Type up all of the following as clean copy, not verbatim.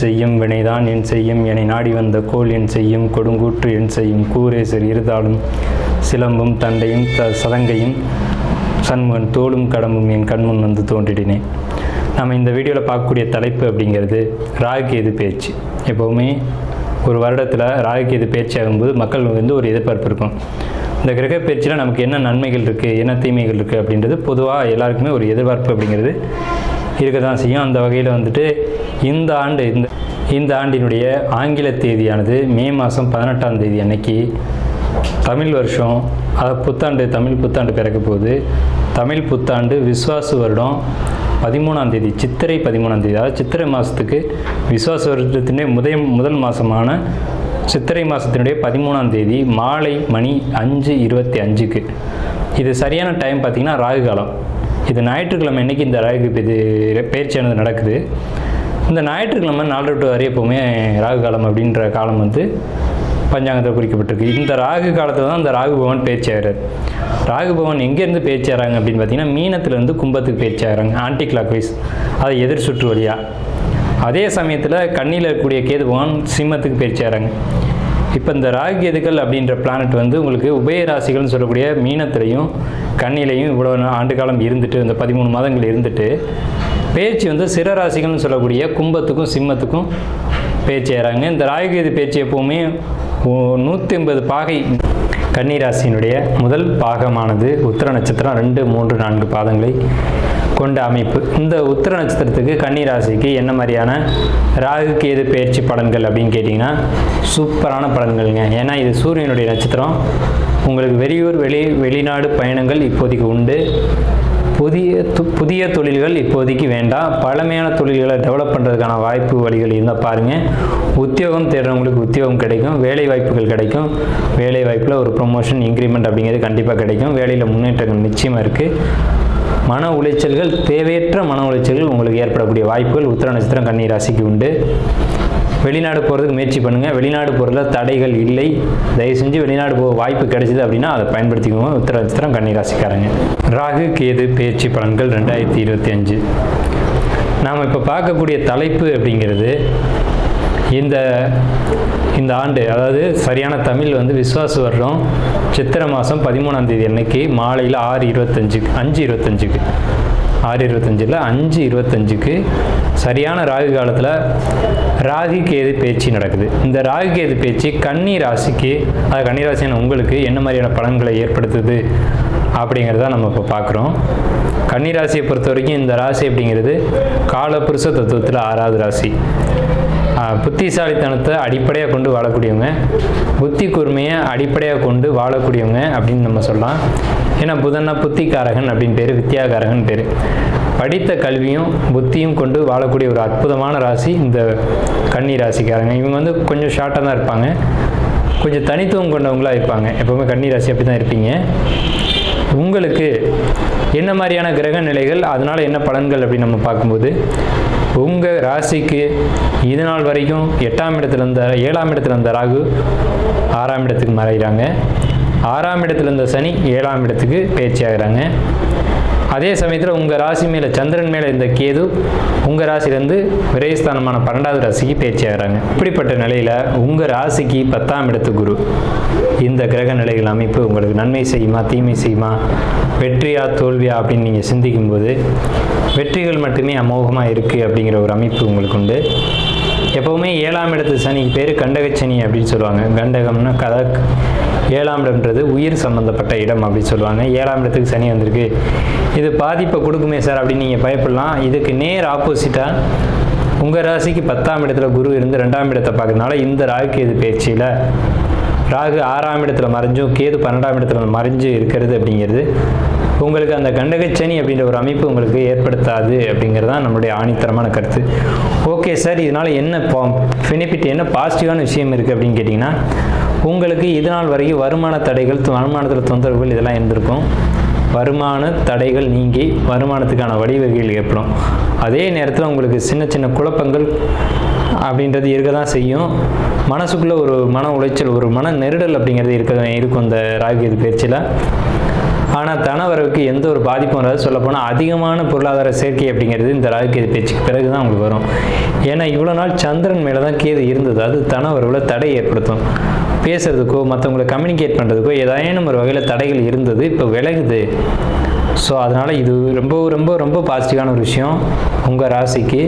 செய்யும் வினைதான் என் செய்யும் என்னை நாடி வந்த கோல் என் செய்யும் கொடுங்கூற்று என் செய்யும் கூரேசர் இருதாலும் சிலம்பும் தண்டையும் சதங்கையும் சண்முகன் தோளும் கடம்பும் என் கண்முன் வந்து தோன்றிடினேன். நம்ம இந்த வீடியோவில் பார்க்கக்கூடிய தலைப்பு அப்படிங்கிறது ராகுகேது பயிற்சி. எப்போவுமே ஒரு வருடத்தில் ராகுகேது பயிற்சி ஆகும்போது மக்கள் ஒரு எதிர்பார்ப்பு இருக்கும். இந்த கிரக பயிற்சியில் நமக்கு என்ன நன்மைகள் இருக்குது, என்ன தீமைகள் இருக்குது அப்படின்றது பொதுவாக எல்லாருக்குமே ஒரு எதிர்பார்ப்பு அப்படிங்கிறது இருக்க தான் செய்யும். அந்த வகையில் இந்த ஆண்டினுடைய ஆங்கில தேதியானது மே மாதம் 18ஆம் தேதி அன்னைக்கு தமிழ் வருஷம், அதாவது தமிழ் புத்தாண்டு பிறக்க போகுது. தமிழ் புத்தாண்டு விஸ்வாசு வருடம் 13ஆம் தேதி, சித்திரை 13ஆம் தேதி, அதாவது சித்திரை மாதத்துக்கு விஸ்வாச வருடத்தினுடைய முதல் மாதமான சித்திரை மாதத்தினுடைய 13ஆம் தேதி மாலை மணி 5:25க்கு. இது சரியான டைம் பார்த்திங்கன்னா ராகு காலம். இது ஞாயிற்றுக்கிழமை அன்றைக்கி இந்த ராகு பயிற்சியானது நடக்குது. இந்த ஞாயிற்றுக்கிழமை 4 to 6 எப்போவுமே ராகு காலம் அப்படின்ற காலம் பஞ்சாங்கத்தில் குறிக்கப்பட்டிருக்கு. இந்த ராகு காலத்தில் தான் இந்த ராகு பகவான் பயிற்சி ஆகிறார். ராகு பகவான் எங்கேருந்து பயிற்சி ஆகிறாங்க அப்படின்னு பார்த்தீங்கன்னா மீனத்திலேருந்து கும்பத்துக்கு பயிற்சி ஆகிறாங்க, ஆன்டி கிளாக் வைஸ், அதை எதிர் சுற்று வழியாக. அதே சமயத்தில் கண்ணியில் இருக்கக்கூடிய கேது பகவான் சிம்மத்துக்கு பயிற்சி ஆகிறாங்க. இப்போ இந்த ராகு கேதுக்கள் அப்படின்ற பிளானட் உங்களுக்கு உபய ராசிகள்னு சொல்லக்கூடிய மீனத்திலையும் கண்ணிலையும் இவ்வளோ ஆண்டு காலம் இருந்துட்டு, இந்த 13 மாதங்கள் இருந்துட்டு பயிற்சி சிற ராசிகள்னு சொல்லக்கூடிய கும்பத்துக்கும் சிம்மத்துக்கும் பயிற்சி ஆகிறாங்க. இந்த ராகுகேது பயிற்சி எப்போவுமே 180 பாகை. கன்னிராசியினுடைய முதல் பாகமானது உத்திர நட்சத்திரம் 2, 3, 4 பாதங்களை கொண்ட அமைப்பு. இந்த உத்திர நட்சத்திரத்துக்கு கன்னிராசிக்கு என்ன மாதிரியான ராகு கேது பயிற்சி பலன்கள் அப்படின்னு கேட்டிங்கன்னா சூப்பரான பலன்கள்ங்க. ஏன்னா இது சூரியனுடைய நட்சத்திரம். உங்களுக்கு வெளிநாடு பயணங்கள் இப்போதைக்கு உண்டு. புதிய தொழில்கள் இப்போதைக்கு வேண்டாம். பழமையான தொழில்களை டெவலப் பண்ணுறதுக்கான வாய்ப்பு வழிகள் இருந்தால் பாருங்கள். உத்தியோகம் தேடுறவங்களுக்கு உத்தியோகம் கிடைக்கும், வேலை வாய்ப்புகள் கிடைக்கும். வேலை வாய்ப்பில் ஒரு ப்ரொமோஷன், இன்க்ரிமெண்ட் அப்படிங்கிறது கண்டிப்பாக கிடைக்கும். வேலையில் முன்னேற்றங்கள் நிச்சயமாக இருக்குது. மன உளைச்சல்கள், தேவையற்ற மன உளைச்சல்கள் உங்களுக்கு ஏற்படக்கூடிய வாய்ப்புகள் உத்திர நட்சத்திரம் கன்னி ராசிக்கு உண்டு. வெளிநாடு போகிறதுக்கு முயற்சி பண்ணுங்கள். வெளிநாடு போகிறதுல தடைகள் இல்லை. தயவு செஞ்சு வெளிநாடு போக வாய்ப்பு கிடைச்சிது அப்படின்னா அதை பயன்படுத்திக்குவோம். உத்திர நட்சத்திரம் கன்னி ராசிக்காரங்க. ராகு கேது பயிற்சி பலன்கள் 2025. நாம் இப்போ பார்க்கக்கூடிய தலைப்பு அப்படிங்கிறது இந்த ஆண்டு, அதாவது சரியான தமிழ் விஸ்வாச வருடம் சித்திரை மாதம் 13ஆம் தேதி அன்னைக்கு மாலையில் 5:25க்கு 5:25க்கு சரியான ராகு காலத்தில் ராகு கேது பயிற்சி நடக்குது. இந்த ராகு கேது பயிற்சி கன்னி ராசிக்கு, அது கன்னி ராசியான உங்களுக்கு என்ன மாதிரியான பலன்களை ஏற்படுத்துது அப்படிங்கிறத நம்ம இப்போ பார்க்குறோம். கன்னி ராசியை பொறுத்த வரைக்கும் இந்த ராசி அப்படிங்கிறது காலபுருஷ தத்துவத்தில் 6வது ராசி. புத்திசாலித்தனத்தை அடிப்படையாக கொண்டு வாழக்கூடியவங்க, புத்தி கூர்மையை அடிப்படையாக கொண்டு வாழக்கூடியவங்க அப்படின்னு நம்ம சொல்லலாம். ஏன்னா புதன்னா புத்திகாரகன் அப்படின்னு பேர், வித்யாகாரகன் பேர். படித்த கல்வியும் புத்தியும் கொண்டு வாழக்கூடிய ஒரு அற்புதமான ராசி இந்த கன்னி ராசிக்காரங்க. இவங்க கொஞ்சம் ஷார்ட்டாக தான் இருப்பாங்க, கொஞ்சம் தனித்துவம் கொண்டவங்களாக இருப்பாங்க. எப்போவுமே கன்னி ராசி அப்படி தான் இருப்பீங்க. உங்களுக்கு என்ன மாதிரியான கிரக நிலைகள், அதனால் என்ன பலன்கள் அப்படின்னு நம்ம பார்க்கும்போது, உங்கள் ராசிக்கு இது நாள் வரைக்கும் 8ஆம் இடத்துல இருந்த 7ஆம் இடத்துல இருந்த ராகு 6ஆம் இடத்துக்கு மறைகிறாங்க. 6ஆம் இடத்துல இருந்த சனி 7ஆம் இடத்துக்கு பயிற்சி ஆகிறாங்க. அதே சமயத்தில் உங்கள் ராசி மேலே சந்திரன் மேலே இருந்த கேது உங்கள் ராசிலேருந்து விரயஸ்தானமான 12வது ராசிக்கு பயிற்சி ஆகிறாங்க. இப்படிப்பட்ட நிலையில் உங்கள் ராசிக்கு 10ஆம் இடத்து குரு. இந்த கிரக நிலைகள் அமைப்பு உங்களுக்கு நன்மை செய்யுமா, தீமை செய்யுமா, வெற்றியா தோல்வியா அப்படின்னு நீங்கள் சிந்திக்கும்போது வெற்றிகள் மட்டுமே அமோகமாக இருக்குது அப்படிங்கிற ஒரு அமைப்பு உங்களுக்கு உண்டு. எப்போவுமே 7ஆம் இடத்து சனிக்கு பேர் கண்டகச்சனி அப்படின்னு சொல்லுவாங்க. கண்டகம்னா கதை, 7ஆம் இடம்ன்றது உயிர் சம்மந்தப்பட்ட இடம் அப்படின்னு சொல்லுவாங்க. 7ஆம் இடத்துக்கு சனி வந்திருக்கு, இது பாதிப்பை கொடுக்குமே சார் அப்படின்னு நீங்கள் பயப்படலாம். இதுக்கு நேர் ஆப்போசிட்டாக உங்கள் ராசிக்கு 10ஆம் இடத்துல குரு இருந்து 2ஆம் இடத்தை பார்க்கறதுனால இந்த ராகு கேது பயிற்சியில் ராகு 6ஆம் இடத்துல மறைஞ்சும் கேது 12ஆம் இடத்துல மறைஞ்சு இருக்கிறது அப்படிங்கிறது உங்களுக்கு அந்த கண்டகச்சனி அப்படின்ற ஒரு அமைப்பு உங்களுக்கு ஏற்படுத்தாது அப்படிங்கிறது தான் நம்மளுடைய ஆணித்தரமான கருத்து. ஓகே சார், இதனால் என்ன பெனிஃபிட், என்ன பாசிட்டிவான விஷயம் இருக்குது அப்படின்னு கேட்டிங்கன்னா, உங்களுக்கு இது நாள் வரைக்கும் வருமான தடைகள், வருமானத்தில் தொந்தரவுகள் இதெல்லாம் இருந்திருக்கும். வருமான தடைகள் நீங்கி வருமானத்துக்கான வழிவகைகள் ஏற்படும். அதே நேரத்தில் உங்களுக்கு சின்ன சின்ன குழப்பங்கள் அப்படின்றது இருக்க தான் செய்யும். மனசுக்குள்ளே ஒரு மன உளைச்சல், ஒரு மன நெருடல் அப்படிங்கிறது இருக்கும் இந்த ராகு கேது பயிற்சியில். ஆனால் தனவரவுக்கு எந்த ஒரு பாதிப்பும் வராது. சொல்லப்போனால் அதிகமான பொருளாதார சேர்க்கை அப்படிங்கிறது இந்த ராகு கேது பேச்சுக்கு பிறகு தான் உங்களுக்கு வரும். ஏன்னா இவ்வளோ நாள் சந்திரன் மேலே தான் கேது இருந்தது. அது தனவரவில் தடை ஏற்படுத்தும். பேசுறதுக்கோ மற்றவங்களை கம்யூனிகேட் பண்ணுறதுக்கோ ஏதாயினும் ஒரு வகையில் தடைகள் இருந்தது, இப்போ விலகுது. ஸோ அதனால் இது ரொம்ப ரொம்ப ரொம்ப பாசிட்டிவான ஒரு விஷயம் உங்கள் ராசிக்கு.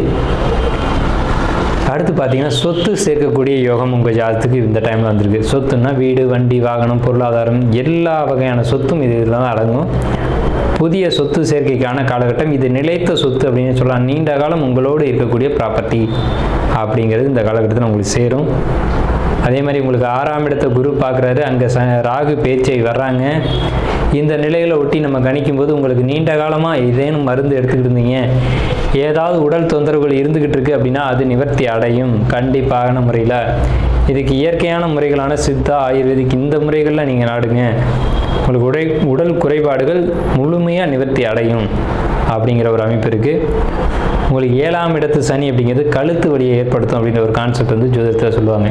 அடுத்து பார்த்தீங்கன்னா சொத்து சேர்க்கக்கூடிய யோகம் உங்கள் ஜாதத்துக்கு இந்த டைமில் வந்திருக்கு. சொத்துன்னா வீடு, வண்டி, வாகனம், பொருளாதாரம், எல்லா வகையான சொத்தும் இதில் தான் அடங்கும். புதிய சொத்து சேர்க்கைக்கான காலகட்டம். இது நிலைத்த சொத்து அப்படின்னு சொல்லலாம். நீண்ட காலம் உங்களோடு இருக்கக்கூடிய ப்ராப்பர்ட்டி அப்படிங்கிறது இந்த காலகட்டத்தில் உங்களுக்கு சேரும். அதே மாதிரி உங்களுக்கு 6ஆம் இடத்தை குரு பார்க்குறாரு, அங்கே ராகு பேச்சை வர்றாங்க. இந்த நிலைகளை ஒட்டி நம்ம கணிக்கும் போது உங்களுக்கு நீண்ட காலமாக ஏதேனும் மருந்து எடுத்துக்கிட்டு இருந்தீங்க, ஏதாவது உடல் தொந்தரவுகள் இருந்துக்கிட்டு இருக்கு அப்படின்னா அது நிவர்த்தி அடையும் கண்டிப்பான முறையில். இதுக்கு இயற்கையான முறைகளான சித்தா, ஆயுர்வேதிக் இந்த முறைகளில் நீங்கள் நாடுங்க. உங்களுக்கு உடல் குறைபாடுகள் முழுமையாக நிவர்த்தி அடையும் அப்படிங்கிற ஒரு அமைப்பு இருக்குது. உங்களுக்கு 7ஆம் இடத்து சனி அப்படிங்கிறது கழுத்து வலியை ஏற்படுத்தும் அப்படிங்கிற ஒரு கான்செப்ட் வந்து ஜோதிடத்தில் சொல்லுவாங்க.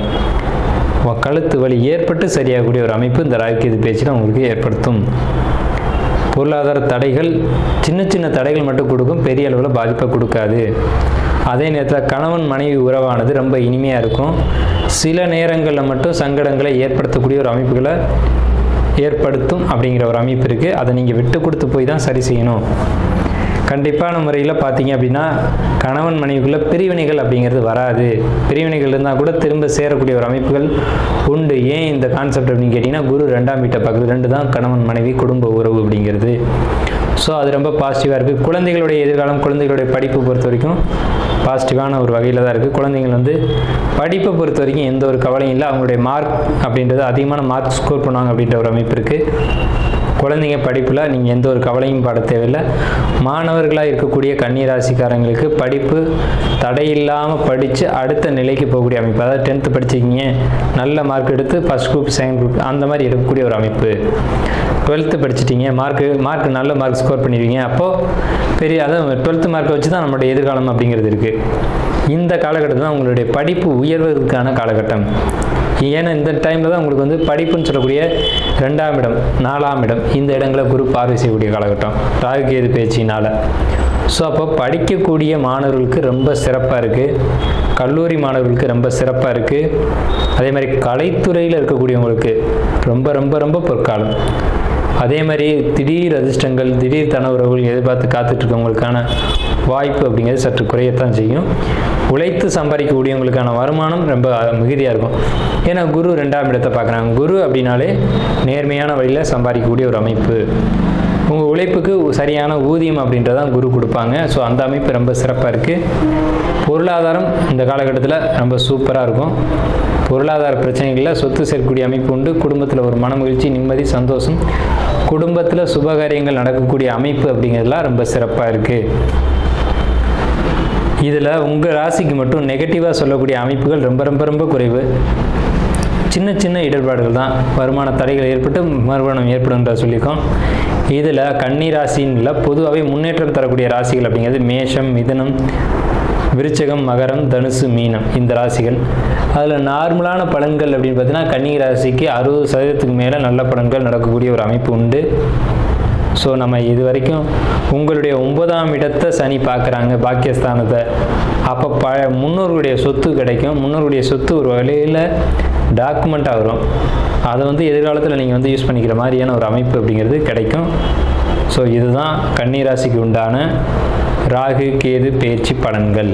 கழுத்து வலி ஏற்பட்டு சரியாகக்கூடிய ஒரு அமைப்பு இந்த ராகு கேது பேச்சில் உங்களுக்கு ஏற்படுத்தும். பொருளாதார தடைகள் சின்ன சின்ன தடைகள் மட்டும் கொடுக்கும், பெரிய அளவில் பாதிப்பை கொடுக்காது. அதே நேரத்தில் கணவன் மனைவி உறவானது ரொம்ப இனிமையாக இருக்கும். சில நேரங்களில் மட்டும் சங்கடங்களை ஏற்படுத்தக்கூடிய ஒரு அமைப்புகளை ஏற்படுத்தும் அப்படிங்கிற ஒரு அமைப்பு இருக்குது. அதை நீங்கள் விட்டு கொடுத்து போய் தான் சரி செய்யணும். கண்டிப்பான முறையில் பார்த்தீங்க அப்படின்னா கணவன் மனைவிக்குள்ளே பிரிவினைகள் அப்படிங்கிறது வராது. பிரிவினைகள் இருந்தால் கூட திரும்ப சேரக்கூடிய ஒரு அமைப்புகள் உண்டு. ஏன் இந்த கான்செப்ட் அப்படின்னு கேட்டிங்கன்னா குரு 2ஆம் வீட்டை பார்க்குறது. 2 தான் கணவன் மனைவி குடும்ப உறவு அப்படிங்கிறது. ஸோ அது ரொம்ப பாசிட்டிவாக இருக்குது. குழந்தைகளுடைய எதிர்காலம், குழந்தைகளுடைய படிப்பு பொறுத்த வரைக்கும் பாசிட்டிவான ஒரு வகையில் தான் இருக்குது. குழந்தைங்கள் வந்து படிப்பை பொறுத்த வரைக்கும் எந்த ஒரு கவலையும் இல்லை. அவங்களுடைய மார்க் அப்படின்றது அதிகமான மார்க் ஸ்கோர் பண்ணுவாங்க அப்படின்ற ஒரு அமைப்பு இருக்குது. குழந்தைங்க படிப்பில் நீங்கள் எந்த ஒரு கவலையும் பட தேவையில்லை. மாணவர்களாக இருக்கக்கூடிய கன்னி ராசிக்காரங்களுக்கு படிப்பு தடையில்லாமல் படித்து அடுத்த நிலைக்கு போகக்கூடிய அமைப்பு. அதாவது 10th படிச்சிக்கிங்க, நல்ல மார்க் எடுத்து ஃபஸ்ட் குரூப், செகண்ட் குரூப் அந்த மாதிரி எடுக்கக்கூடிய ஒரு அமைப்பு. 12th படிச்சிட்டிங்க, மார்க் நல்ல மார்க் ஸ்கோர் பண்ணிடுவீங்க. அப்போது அதாவது 12th மார்க்கை வச்சு தான் நம்மளுடைய எதிர்காலம் அப்படிங்கிறது இருக்குது. இந்த காலகட்டத்தில் தான் உங்களுடைய படிப்பு உயர்வதற்கான காலகட்டம். ஏன்னா இந்த டைமில் தான் உங்களுக்கு வந்து படிப்புன்னு சொல்லக்கூடிய 2ஆம் இடம், 4ஆம் இடம், இந்த இடங்களை குரு பார்வை செய்யக்கூடிய காலகட்டம் ராகு கேது பேச்சினால். ஸோ அப்போ படிக்கக்கூடிய மாணவர்களுக்கு ரொம்ப சிறப்பாக இருக்குது. கல்லூரி மாணவர்களுக்கு ரொம்ப சிறப்பாக இருக்குது. அதே மாதிரி கலைத்துறையில் இருக்கக்கூடியவங்களுக்கு ரொம்ப ரொம்ப ரொம்ப பொற்காலம். அதே மாதிரி திடீர் அதிர்ஷ்டங்கள், திடீர் தனவுறவுகள் எதிர்பார்த்து காத்துட்ருக்கவங்களுக்கான வாய்ப்பு அப்படிங்கிறது சற்று குறையத்தான் செய்யும். உழைத்து சம்பாதிக்கக்கூடியவங்களுக்கான வருமானம் ரொம்ப மிகுதியாக இருக்கும். ஏன்னா குரு 2ஆம் இடத்தை பார்க்குறாங்க. குரு அப்படின்னாலே நேர்மையான வழியில் சம்பாதிக்கக்கூடிய ஒரு அமைப்பு. உங்கள் உழைப்புக்கு சரியான ஊதியம் அப்படின்றதான் குரு கொடுப்பாங்க. ஸோ அந்த அமைப்பு ரொம்ப சிறப்பாக இருக்குது. பொருளாதாரம் இந்த காலகட்டத்தில் ரொம்ப சூப்பராக இருக்கும். பொருளாதார பிரச்சனைகளில் சொத்து சேர்க்கக்கூடிய அமைப்பு உண்டு. குடும்பத்தில் ஒரு மன மகிழ்ச்சி, நிம்மதி, சந்தோஷம், குடும்பத்தில் சுபகாரியங்கள் நடக்கக்கூடிய அமைப்பு அப்படிங்கிறதுலாம் ரொம்ப சிறப்பாக இருக்குது. இதில் உங்கள் ராசிக்கு மட்டும் நெகட்டிவாக சொல்லக்கூடிய அமைப்புகள் ரொம்ப ரொம்ப ரொம்ப குறைவு. சின்ன சின்ன இடர்பாடுகள் தான், வருமான தடைகள் ஏற்பட்டு மறுமணம் ஏற்படும்ன்ற சொல்லியிருக்கோம். இதில் கன்னி ராசின்னு பொதுவாகவே முன்னேற்றம் தரக்கூடிய ராசிகள் அப்படிங்கிறது மேஷம், மிதுனம், விருச்சகம், மகரம், தனுசு, மீனம் இந்த ராசிகள். அதில் நார்மலான பலன்கள் அப்படின்னு பார்த்தீங்கன்னா கன்னி ராசிக்கு 60% மேலே நல்ல பலன்கள் நடக்கக்கூடிய ஒரு அமைப்பு உண்டு. ஸோ நம்ம இது வரைக்கும் உங்களுடைய 9ஆம் இடத்தை சனி பார்க்குறாங்க, பாக்கியஸ்தானத்தை. அப்போ முன்னோர்களுடைய சொத்து கிடைக்கும். முன்னோர்களுடைய சொத்து ஒரு வகையில் டாக்குமெண்ட்டாக வரும். அதை வந்து எதிர்காலத்தில் நீங்கள் வந்து யூஸ் பண்ணிக்கிற மாதிரியான ஒரு அமைப்பு அப்படிங்கிறது கிடைக்கும். ஸோ இதுதான் கன்னி ராசிக்கு உண்டான ராகு கேது பெயர்ச்சி பலன்கள்.